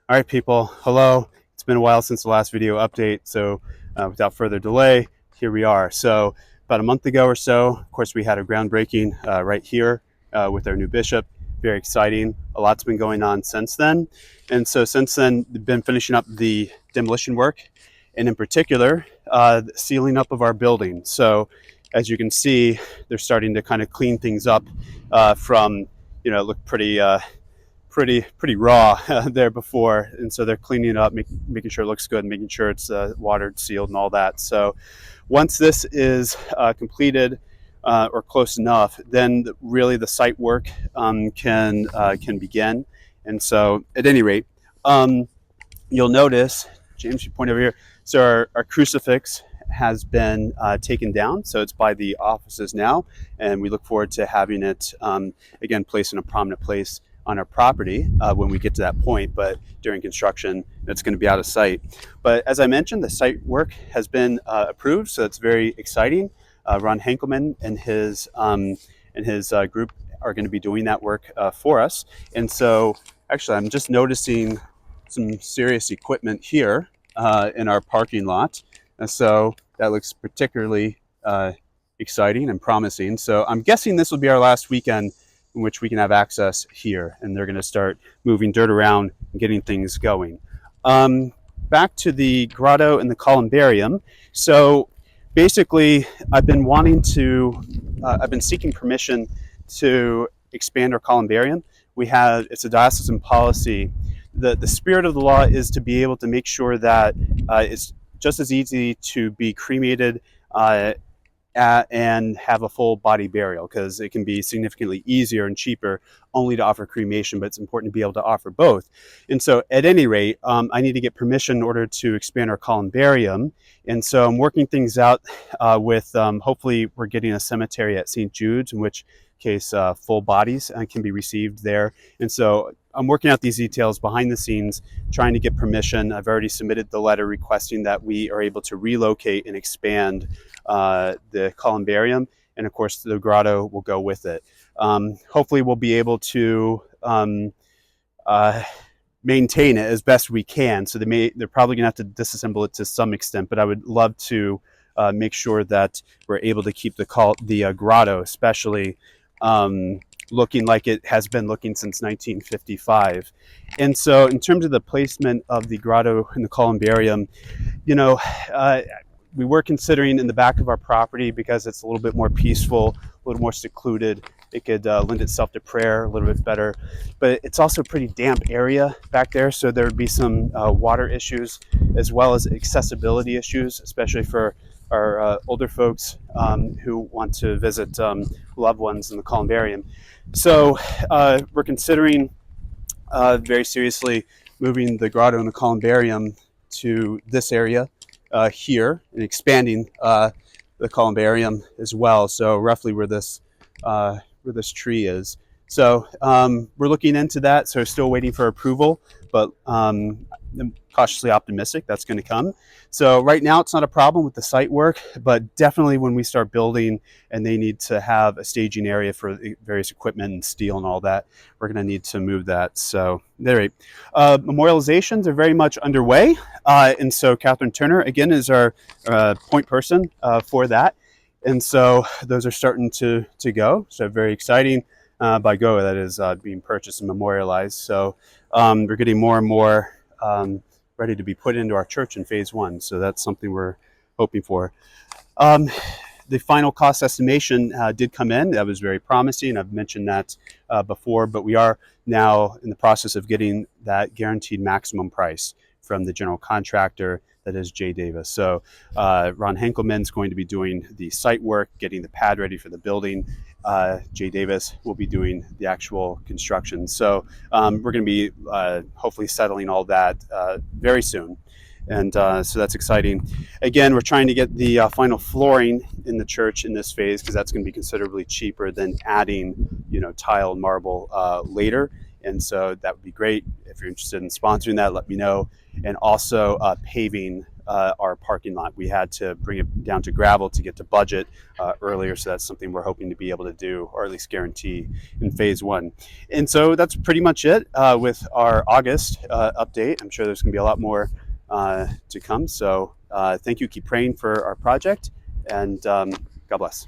All right, people. Hello. It's been a while since the last video update, so without further delay, here we are. So about a month ago or so, of course, we had a groundbreaking right here with our new bishop. Very exciting. A lot's been going on since then. And so since then, we've been finishing up the demolition work, and in particular, the sealing up of our building. So as you can see, they're starting to kind of clean things up from, look pretty raw there before, and so they're cleaning it up, making sure it looks good, making sure it's watered, sealed, and all that. So once this is completed or close enough, then really the site work can begin. And so, at any rate, you'll notice, James, you point over here. So our crucifix has been taken down, so it's by the offices now, and we look forward to having it again placed in a prominent place on our property when we get to that point. But during construction, it's going to be out of sight. But as I mentioned, the site work has been approved, so it's very exciting. Ron Henkelman and his group are going to be doing that work for us. And so, actually, I'm just noticing some serious equipment here in our parking lot. And so that looks particularly exciting and promising. So I'm guessing this will be our last weekend in which we can have access here, and they're going to start moving dirt around and getting things going. Back to the grotto and the columbarium. So basically, I've been seeking permission to expand our columbarium. It's a diocesan policy. The spirit of the law is to be able to make sure that it's just as easy to be cremated and have a full body burial, because it can be significantly easier and cheaper only to offer cremation, but it's important to be able to offer both. And so at any rate, I need to get permission in order to expand our columbarium. And so I'm working things out with hopefully we're getting a cemetery at St.Jude's, in which case full bodies can be received there. And so I'm working out these details behind the scenes, trying to get permission. I've already submitted the letter requesting that we are able to relocate and expand the columbarium, and of course the grotto will go with it. Hopefully we'll be able to maintain it as best we can. So they're probably gonna have to disassemble it to some extent, but I would love to make sure that we're able to keep the grotto, especially looking like it has been looking since 1955. And so in terms of the placement of the grotto and the columbarium, we were considering in the back of our property, because it's a little bit more peaceful, a little more secluded. It could lend itself to prayer a little bit better. But it's also a pretty damp area back there, so there would be some water issues as well as accessibility issues, especially for our older folks who want to visit loved ones in the columbarium. So we're considering very seriously moving the grotto and the columbarium to this area here, and expanding the columbarium as well. So roughly where this tree is. So we're looking into that. So still waiting for approval, but I'm cautiously optimistic that's going to come. So right now it's not a problem with the site work, but definitely when we start building and they need to have a staging area for various equipment and steel and all that, we're going to need to move that. So there. Memorializations are very much underway, and so Catherine Turner again is our point person for that. And so those are starting to go. So very exciting. By go, that is being purchased and memorialized. So we're getting more and more ready to be put into our church in phase one. So that's something we're hoping for. The final cost estimation did come in. That was very promising. I've mentioned that before, but we are now in the process of getting that guaranteed maximum price from the general contractor, that is J. Davis. So Ron Henkelman's going to be doing the site work, getting the pad ready for the building. J. Davis will be doing the actual construction. So we're going to be hopefully settling all that very soon. And so that's exciting. Again, we're trying to get the final flooring in the church in this phase, because that's going to be considerably cheaper than adding, tile and marble later. And so that would be great. If you're interested in sponsoring that, let me know. And also paving our parking lot. We had to bring it down to gravel to get to budget earlier, so that's something we're hoping to be able to do, or at least guarantee, in phase one. And so that's pretty much it with our August update. I'm sure there's going to be a lot more to come. So thank you. Keep praying for our project, and God bless.